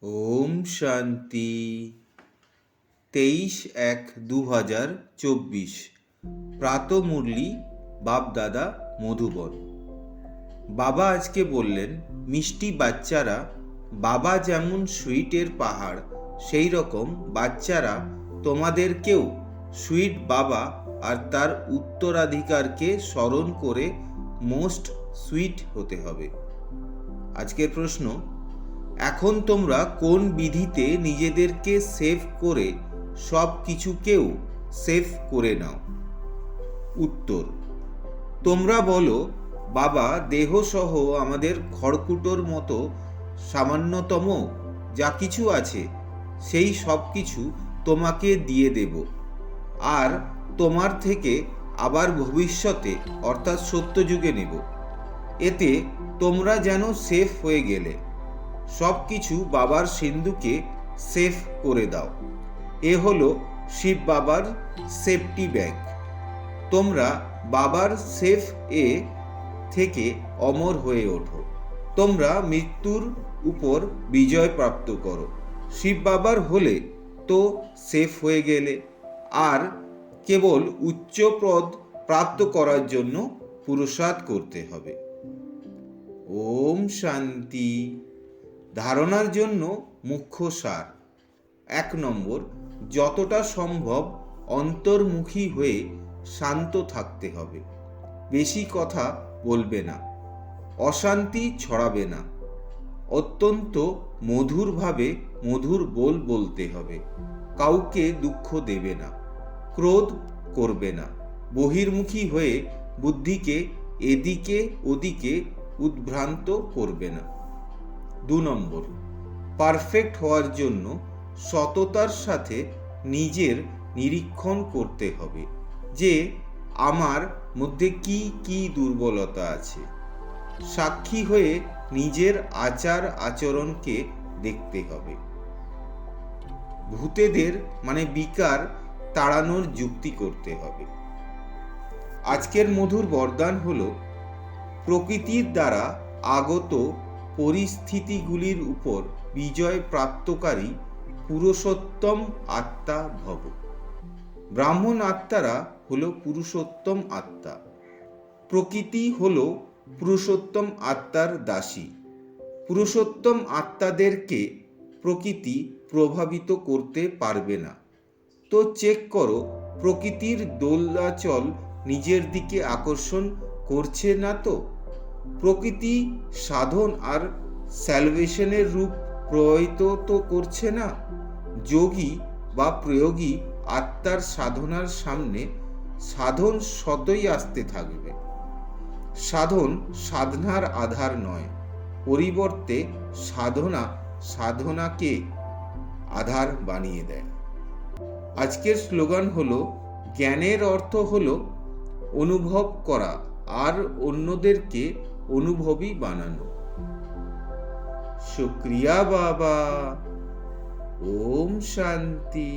ওম শান্তি। 23/1/2024 প্রাতঃমুরলি বাপ-দাদা মধুবন। বাবা আজকে বললেন, মিষ্টি বাচ্চারা, বাবা যেমন সুইটের পাহাড়, সেই রকম বাচ্চারা তোমাদেরকেও সুইট বাবা আর তার উত্তরাধিকারকে স্মরণ করে মোস্ট সুইট হতে হবে। আজকের প্রশ্ন, এখন তোমরা কোন বিধিতে নিজেদেরকে সেভ করে সব কিছুকেও সেভ করে নাও? উত্তর, তোমরা বলো, বাবা দেহসহ আমাদের খড়কুটোর মতো সামান্যতম যা কিছু আছে সেই সব কিছু তোমাকে দিয়ে দেব, আর তোমার থেকে আবার ভবিষ্যতে অর্থাৎ সত্যযুগে নেব। এতে তোমরা যেন সেফ হয়ে গেলে। সব কিছু বাবার সিন্ধুকে সেফ করে দাও। এ হলো শিব বাবার সেফটি ব্যাগ। তোমরা বাবার সেফ এ থেকে অমর হয়ে ওঠো। তোমরা মৃত্যুর উপর বিজয় প্রাপ্ত করো। শিব বাবার হলে তো সেফ হয়ে গেলে, আর কেবল উচ্চ পদ প্রাপ্ত করার জন্য পুরুষার্থ করতে হবে। ওম শান্তি। ধারণার জন্য মুখ্য সার। 1 নম্বর, যতটা সম্ভব অন্তর্মুখী হয়ে শান্ত থাকতে হবে। বেশি কথা বলবে না, অশান্তি ছড়াবে না, অত্যন্ত মধুরভাবে মধুর বলতে হবে। কাউকে দুঃখ দেবে না, ক্রোধ করবে না, বহির্মুখী হয়ে বুদ্ধিকে এদিকে ওদিকে উদ্ভ্রান্ত করবে না। 2 নম্বর, পারফেক্ট হওয়ার জন্য সততার সাথে নিজের নিরীক্ষণ করতে হবে যে আমার মধ্যে কি কি দুর্বলতা আছে। সাক্ষী হয়ে নিজের আচার আচরণকে দেখতে হবে। ভূতেদের বিকার তাড়ানোর যুক্তি করতে হবে। আজকের মধুর বরদান হলো, প্রকৃতির দ্বারা আগত পরিস্থিতিগুলির উপর বিজয় প্রাপ্তকারী পুরুষোত্তম আত্মা ভব। ব্রাহ্মণ আত্মারা হলো পুরুষোত্তম আত্মা। প্রকৃতি হলো পুরুষোত্তম আত্মার দাসী। পুরুষোত্তম আত্মাদেরকে প্রকৃতি প্রভাবিত করতে পারবে না। তো চেক করো, প্রকৃতির দোলাচল নিজের দিকে আকর্ষণ করছে না তো? প্রকৃতি সাধন আর স্যালভেশনের রূপ প্রবাহিত তো করছে না? যোগী বা প্রয়োগী আত্মার সাধনার সামনে সাধন সতই আসতে থাকবে। সাধন সাধনার আধার নয়, পরিবর্তে সাধনা সাধনাকে আধার বানিয়ে দেয়। আজকের স্লোগান হলো, জ্ঞানের অর্থ হলো অনুভব করা আর অন্যদেরকে অনুভবী বানানো। শুক্রিয়া বাবা। ওম শান্তি।